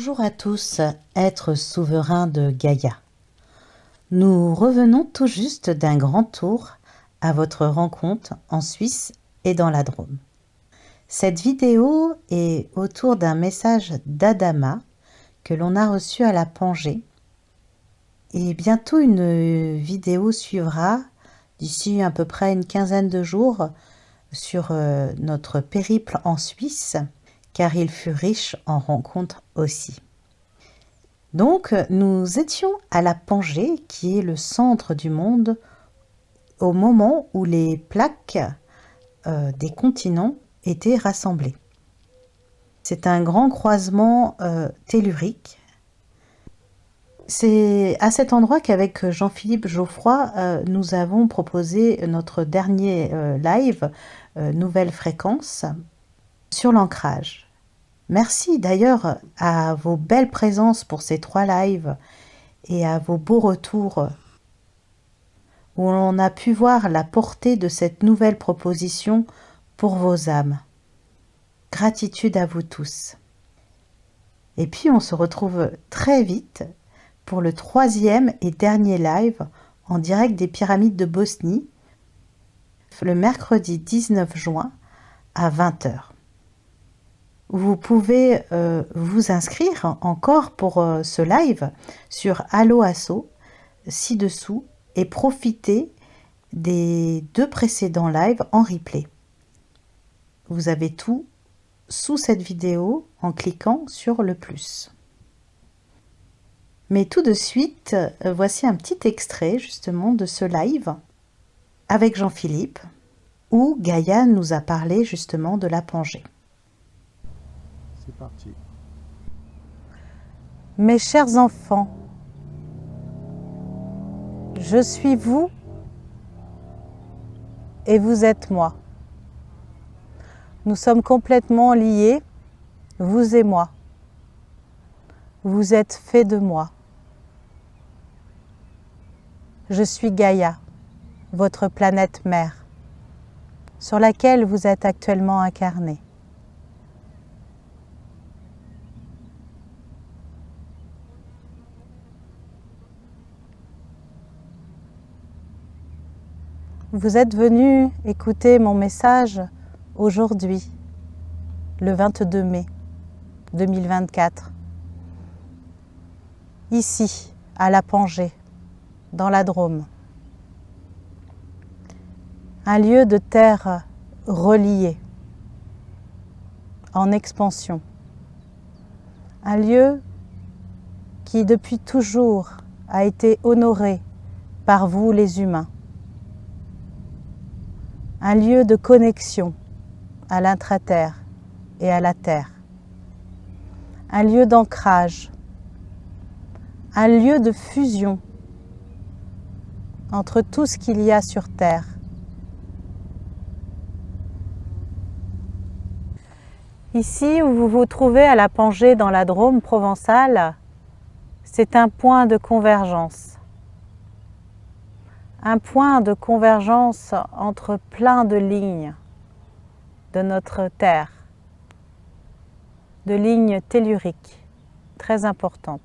Bonjour à tous, êtres souverains de Gaïa. Nous revenons tout juste d'un grand tour à votre rencontre en Suisse et dans la Drôme. Cette vidéo est autour d'un message d'Adama que l'on a reçu à la Pangée. Et bientôt une vidéo suivra d'ici à peu près une quinzaine de jours sur notre périple en Suisse, car il fut riche en rencontres aussi. Donc, nous étions à la Pangée, qui est le centre du monde, au moment où les plaques des continents étaient rassemblées. C'est un grand croisement tellurique. C'est à cet endroit qu'avec Jean-Philippe Geoffroy, nous avons proposé notre dernier live, Nouvelle Fréquence, sur l'ancrage. Merci d'ailleurs à vos belles présences pour ces 3 lives et à vos beaux retours où l'on a pu voir la portée de cette nouvelle proposition pour vos âmes. Gratitude à vous tous. Et puis on se retrouve très vite pour le 3e et dernier live en direct des pyramides de Bosnie, le mercredi 19 juin à 20 h. Vous pouvez vous inscrire encore pour ce live sur Allo Asso, ci-dessous, et profiter des 2 précédents lives en replay. Vous avez tout sous cette vidéo en cliquant sur le plus. Mais tout de suite, voici un petit extrait justement de ce live avec Jean-Philippe, où Gaïa nous a parlé justement de la Pangée. C'est parti. Mes chers enfants, je suis vous et vous êtes moi. Nous sommes complètement liés, vous et moi. Vous êtes fait de moi. Je suis Gaïa, votre planète mère, sur laquelle vous êtes actuellement incarné. Vous êtes venu écouter mon message aujourd'hui, le 22 mai 2024, ici, à la Pangée, dans la Drôme. Un lieu de terre relié, en expansion. Un lieu qui depuis toujours a été honoré par vous les humains. Un lieu de connexion à l'intra-terre et à la terre. Un lieu d'ancrage. Un lieu de fusion entre tout ce qu'il y a sur terre. Ici où vous vous trouvez à la Pangée dans la Drôme provençale, c'est un point de convergence. Un point de convergence entre plein de lignes de notre Terre, de lignes telluriques très importantes.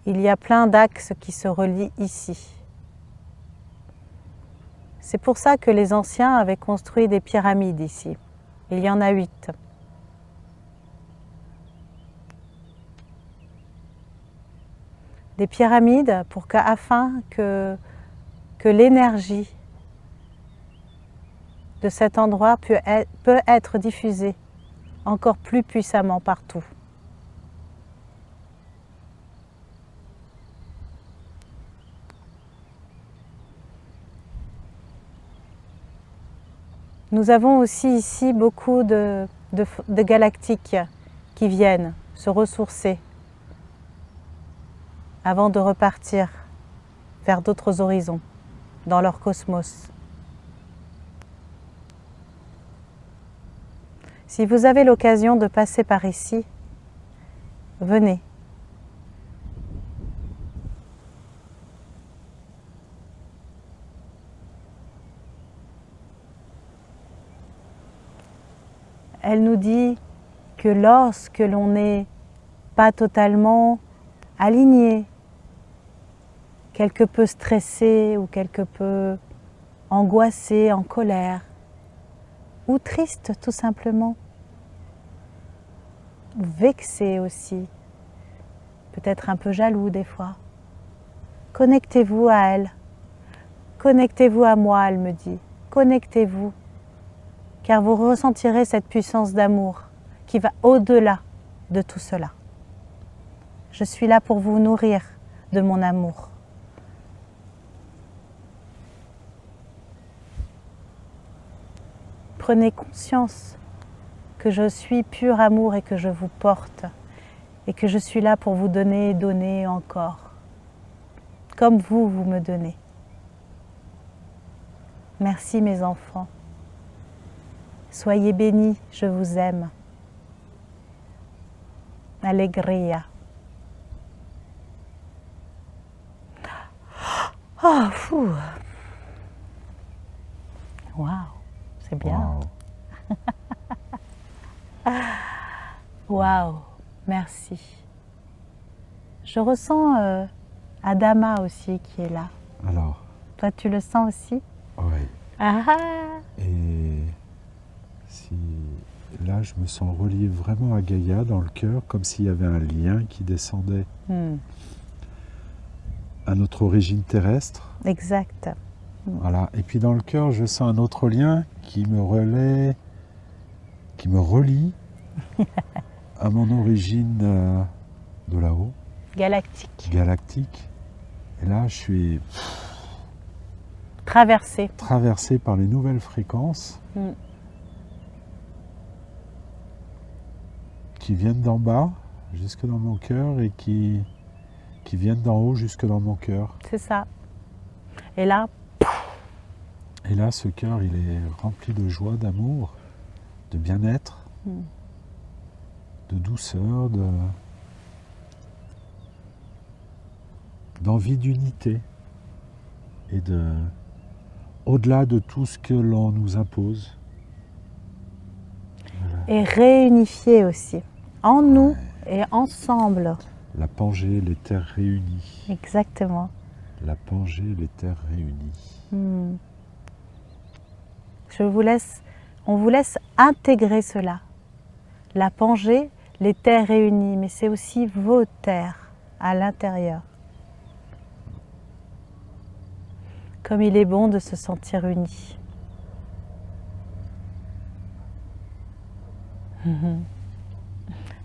Il y a plein d'axes qui se relient ici. C'est pour ça que les anciens avaient construit des pyramides ici. Il y en a 8. Des pyramides afin que l'énergie de cet endroit peut être diffusée encore plus puissamment partout. Nous avons aussi ici beaucoup de galactiques qui viennent se ressourcer avant de repartir vers d'autres horizons dans leur cosmos. Si vous avez l'occasion de passer par ici, venez. Elle nous dit que lorsque l'on n'est pas totalement aligné, quelque peu stressé ou quelque peu angoissé, en colère, ou triste tout simplement, ou vexé aussi, peut-être un peu jaloux des fois. Connectez-vous à elle, connectez-vous à moi, elle me dit, connectez-vous, car vous ressentirez cette puissance d'amour qui va au-delà de tout cela. Je suis là pour vous nourrir de mon amour. Prenez conscience que je suis pur amour et que je vous porte et que je suis là pour vous donner et donner encore, comme vous me donnez. Merci mes enfants. Soyez bénis, je vous aime. Alegria. Oh, fou. Waouh, c'est bien. Waouh, merci. Je ressens Adama aussi qui est là. Alors, toi tu le sens aussi? oui. Ah ah. Et si là, je me sens relié vraiment à Gaïa dans le cœur, comme s'il y avait un lien qui descendait à notre origine terrestre. Exact. Voilà. Et puis dans le cœur, je sens un autre lien qui me relaie, qui me relie à mon origine de là-haut. Galactique. Galactique. Et là, je suis traversé par les nouvelles fréquences qui viennent d'en bas jusque dans mon cœur et qui viennent d'en haut jusque dans mon cœur. C'est ça. Et là, ce cœur, il est rempli de joie, d'amour, de bien-être, de douceur, d'envie d'unité et au-delà de tout ce que l'on nous impose. Et réunifié aussi, en nous et ensemble. La Pangée, les terres réunies. Exactement. La Pangée, les terres réunies. On vous laisse intégrer cela. La Pangée, les terres réunies, mais c'est aussi vos terres à l'intérieur. Comme il est bon de se sentir unis.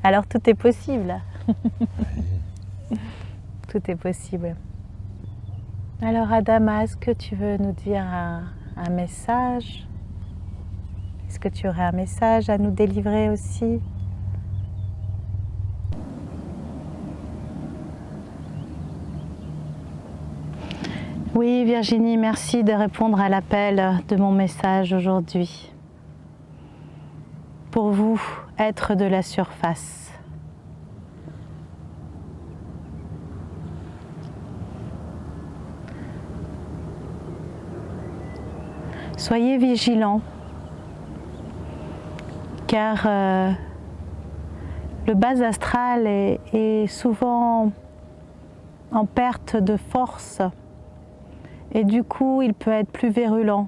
Alors tout est possible. Tout est possible. Alors Adama, est-ce que tu veux nous dire un message? Est-ce que tu aurais un message à nous délivrer aussi? Oui Virginie, merci de répondre à l'appel de mon message aujourd'hui. Pour vous, être de la surface. Soyez vigilants, car le bas astral est souvent en perte de force et du coup il peut être plus virulent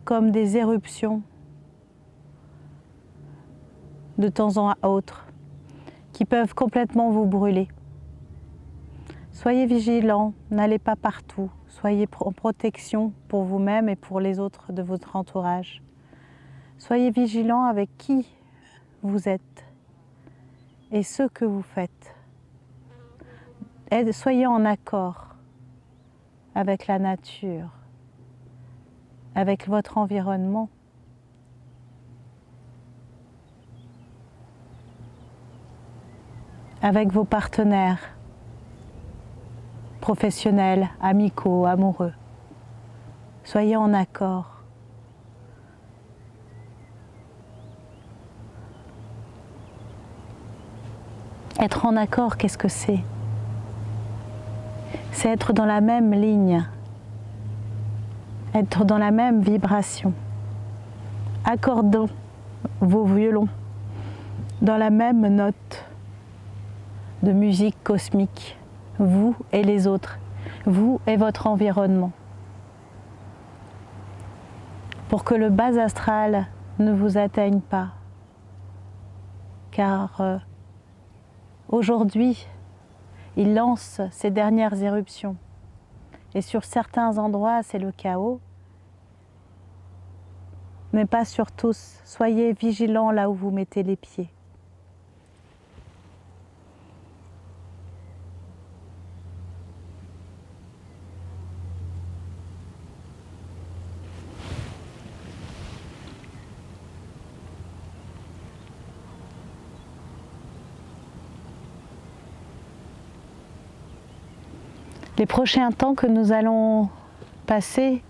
comme des éruptions de temps en autre qui peuvent complètement vous brûler. Soyez vigilants, n'allez pas partout, soyez en protection pour vous-même et pour les autres de votre entourage. Soyez vigilants avec qui vous êtes et ce que vous faites. Soyez en accord avec la nature, avec votre environnement. Avec vos partenaires professionnels, amicaux, amoureux. Soyez en accord. Être en accord, qu'est-ce que c'est? C'est être dans la même ligne, être dans la même vibration. Accordons vos violons dans la même note de musique cosmique, vous et les autres, vous et votre environnement, pour que le bas astral ne vous atteigne pas, car aujourd'hui, il lance ses dernières éruptions et sur certains endroits, c'est le chaos, mais pas sur tous. Soyez vigilants là où vous mettez les pieds. Les prochains temps que nous allons passer,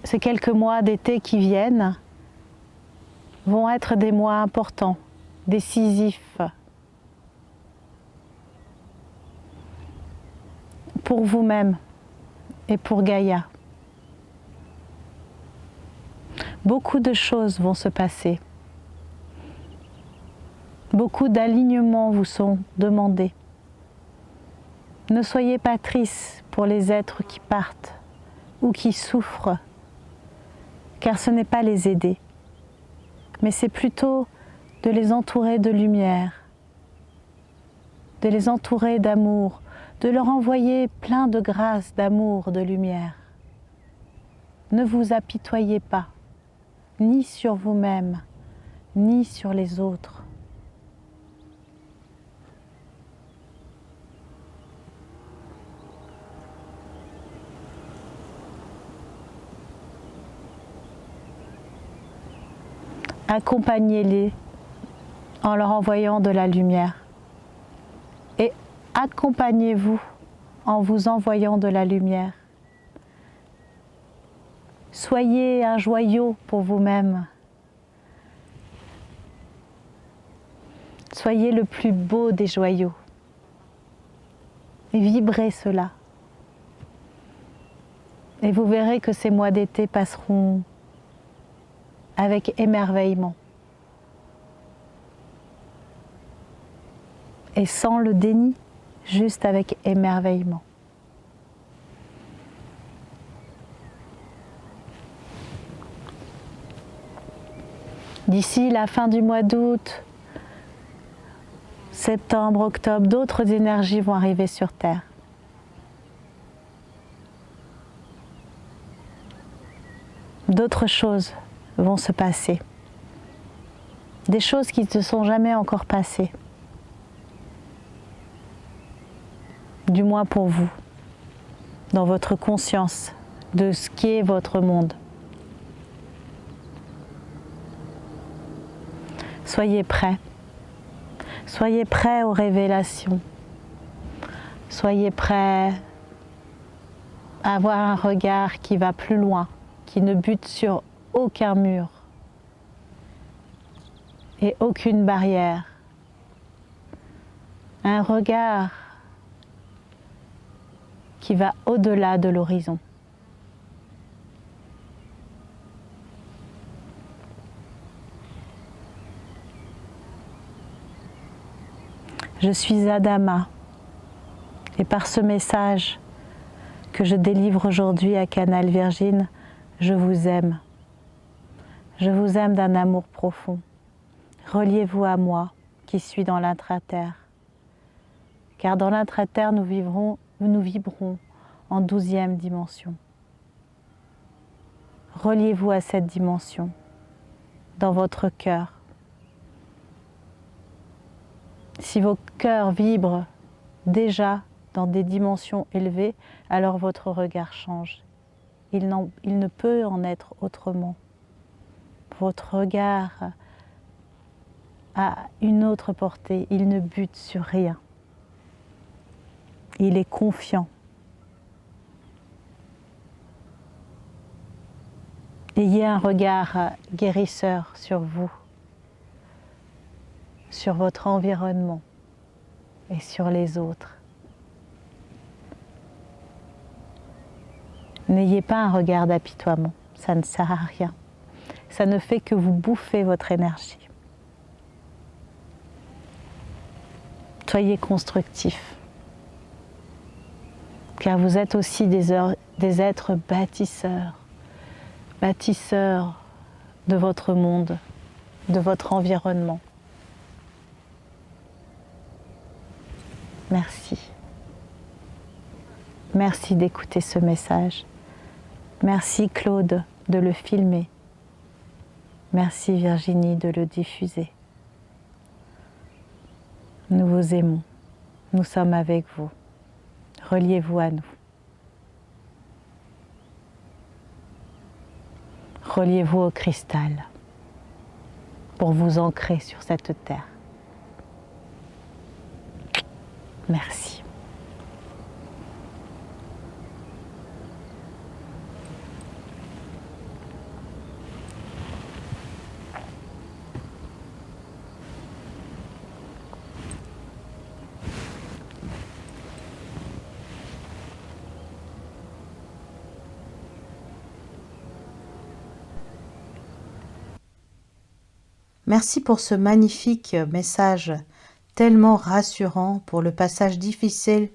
ces quelques mois d'été qui viennent, vont être des mois importants, décisifs pour vous-même et pour Gaïa. Beaucoup de choses vont se passer. Beaucoup d'alignements vous sont demandés. Ne soyez pas tristes pour les êtres qui partent ou qui souffrent, car ce n'est pas les aider, mais c'est plutôt de les entourer de lumière, de les entourer d'amour, de leur envoyer plein de grâce, d'amour, de lumière. Ne vous apitoyez pas, ni sur vous-même, ni sur les autres. Accompagnez-les en leur envoyant de la lumière. Et accompagnez-vous en vous envoyant de la lumière. Soyez un joyau pour vous-même. Soyez le plus beau des joyaux. Et vibrez cela. Et vous verrez que ces mois d'été passeront avec émerveillement. Et sans le déni, juste avec émerveillement. D'ici la fin du mois d'août, septembre, octobre, d'autres énergies vont arriver sur Terre. D'autres choses vont se passer. Des choses qui ne se sont jamais encore passées. Du moins pour vous, dans votre conscience de ce qui est votre monde. Soyez prêts. Soyez prêts aux révélations. Soyez prêts à avoir un regard qui va plus loin, qui ne bute sur aucun mur et aucune barrière. Un regard qui va au-delà de l'horizon. Je suis Adama et par ce message que je délivre aujourd'hui à Canal Virgin, je vous aime. Je vous aime d'un amour profond. Reliez-vous à moi qui suis dans l'intra-terre. Car dans l'intra-terre, nous vibrons en 12e dimension. Reliez-vous à cette dimension dans votre cœur. Si vos cœurs vibrent déjà dans des dimensions élevées, alors votre regard change. Il ne peut en être autrement. Votre regard a une autre portée, il ne bute sur rien. Il est confiant. Ayez un regard guérisseur sur vous, sur votre environnement et sur les autres. N'ayez pas un regard d'apitoiement, ça ne sert à rien. Ça ne fait que vous bouffer votre énergie. Soyez constructifs, car vous êtes aussi des êtres bâtisseurs de votre monde, de votre environnement. Merci. Merci d'écouter ce message. Merci Claude de le filmer. Merci Virginie de le diffuser. Nous vous aimons. Nous sommes avec vous. Reliez-vous à nous. Reliez-vous au cristal pour vous ancrer sur cette terre. Merci. Merci pour ce magnifique message tellement rassurant pour le passage difficile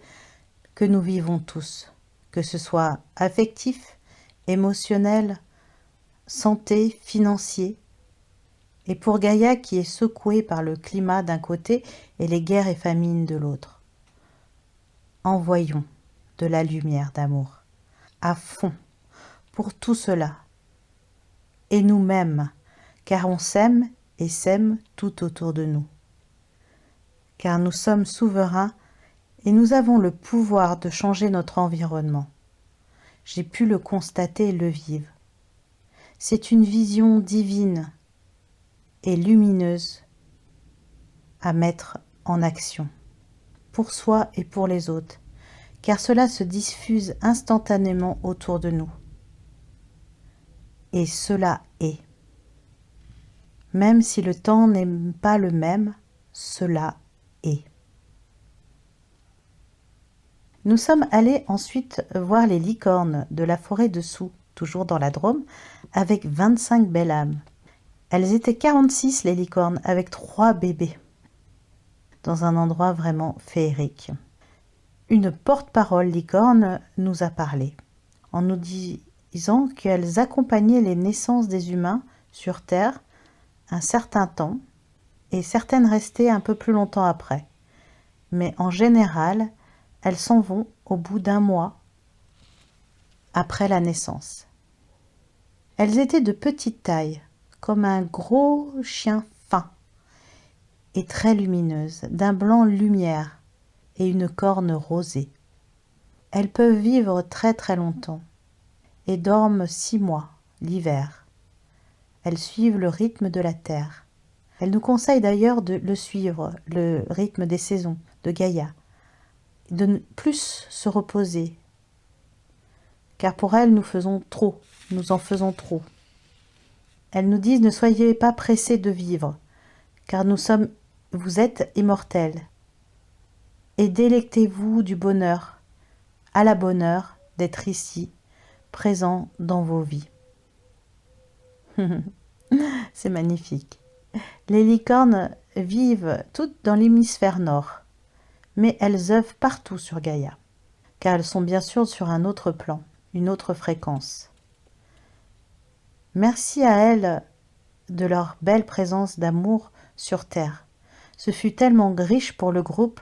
que nous vivons tous, que ce soit affectif, émotionnel, santé, financier, et pour Gaïa qui est secouée par le climat d'un côté et les guerres et famines de l'autre. Envoyons de la lumière d'amour à fond pour tout cela, et nous-mêmes, car on s'aime et sème tout autour de nous. Car nous sommes souverains et nous avons le pouvoir de changer notre environnement. J'ai pu le constater et le vivre. C'est une vision divine et lumineuse à mettre en action, pour soi et pour les autres, car cela se diffuse instantanément autour de nous. Et cela est. Même si le temps n'est pas le même, cela est. Nous sommes allés ensuite voir les licornes de la forêt de Soux, toujours dans la Drôme, avec 25 belles âmes. Elles étaient 46 les licornes, avec 3 bébés, dans un endroit vraiment féerique. Une porte-parole licorne nous a parlé, en nous disant qu'elles accompagnaient les naissances des humains sur Terre un certain temps, et certaines restaient un peu plus longtemps après. Mais en général, elles s'en vont au bout d'un mois après la naissance. Elles étaient de petite taille, comme un gros chien fin, et très lumineuses, d'un blanc lumière et une corne rosée. Elles peuvent vivre très très longtemps et dorment 6 mois, l'hiver. Elles suivent le rythme de la Terre. Elles nous conseillent d'ailleurs de le suivre, le rythme des saisons, de Gaïa, de ne plus se reposer, car pour elles nous en faisons trop. Elles nous disent ne soyez pas pressés de vivre, car vous êtes immortels, et délectez-vous du bonheur, à la bonne heure d'être ici, présent dans vos vies. C'est magnifique. Les licornes vivent toutes dans l'hémisphère nord, mais elles œuvrent partout sur Gaïa, car elles sont bien sûr sur un autre plan, une autre fréquence. Merci à elles de leur belle présence d'amour sur Terre. Ce fut tellement riche pour le groupe,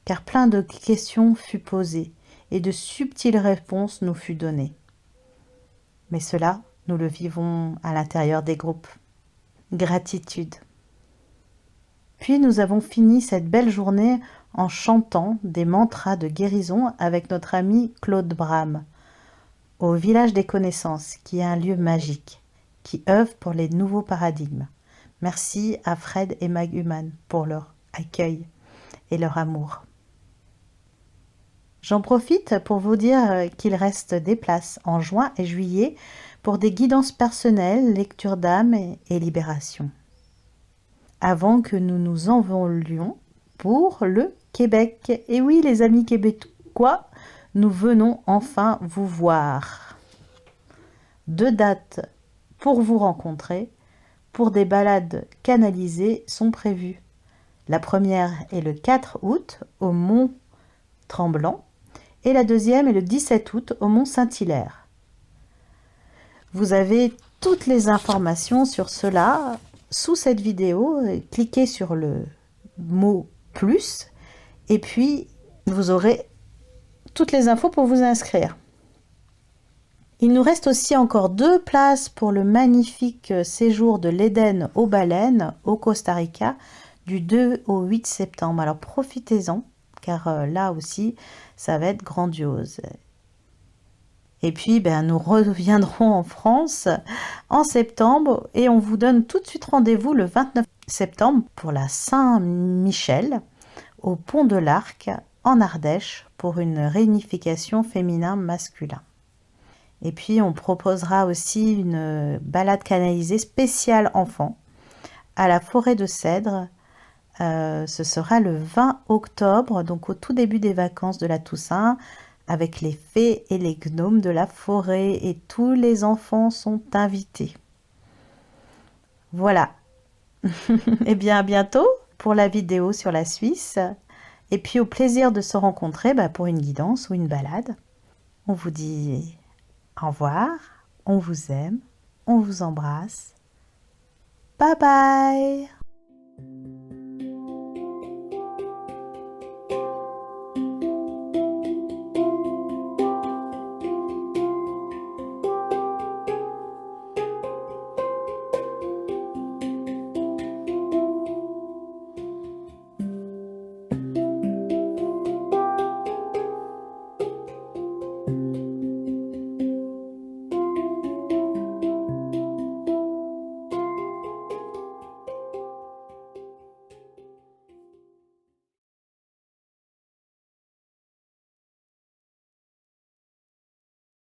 car plein de questions furent posées et de subtiles réponses nous furent données. Mais cela, nous le vivons à l'intérieur des groupes. Gratitude. Puis nous avons fini cette belle journée en chantant des mantras de guérison avec notre ami Claude Bram, au Village des Connaissances, qui est un lieu magique, qui œuvre pour les nouveaux paradigmes. Merci à Fred et Mag Human pour leur accueil et leur amour. J'en profite pour vous dire qu'il reste des places en juin et juillet pour des guidances personnelles, lecture d'âme et libération. Avant que nous nous envolions pour le Québec. Et oui, les amis québécois, nous venons enfin vous voir. 2 dates pour vous rencontrer, pour des balades canalisées sont prévues. La première est le 4 août au Mont Tremblant et la deuxième est le 17 août au Mont Saint-Hilaire. Vous avez toutes les informations sur cela sous cette vidéo. Cliquez sur le mot plus et puis vous aurez toutes les infos pour vous inscrire. Il nous reste aussi encore 2 places pour le magnifique séjour de l'Éden aux baleines au Costa Rica du 2 au 8 septembre. Alors profitez-en car là aussi ça va être grandiose. Et puis nous reviendrons en France en septembre et on vous donne tout de suite rendez-vous le 29 septembre pour la Saint-Michel au Pont de l'Arc en Ardèche pour une réunification féminin-masculin. Et puis on proposera aussi une balade canalisée spéciale enfants à la forêt de Cèdres. Ce sera le 20 octobre, donc au tout début des vacances de la Toussaint, avec les fées et les gnomes de la forêt et tous les enfants sont invités. Voilà. Et bien à bientôt pour la vidéo sur la Suisse. Et puis au plaisir de se rencontrer pour une guidance ou une balade. On vous dit au revoir, on vous aime, on vous embrasse. Bye bye!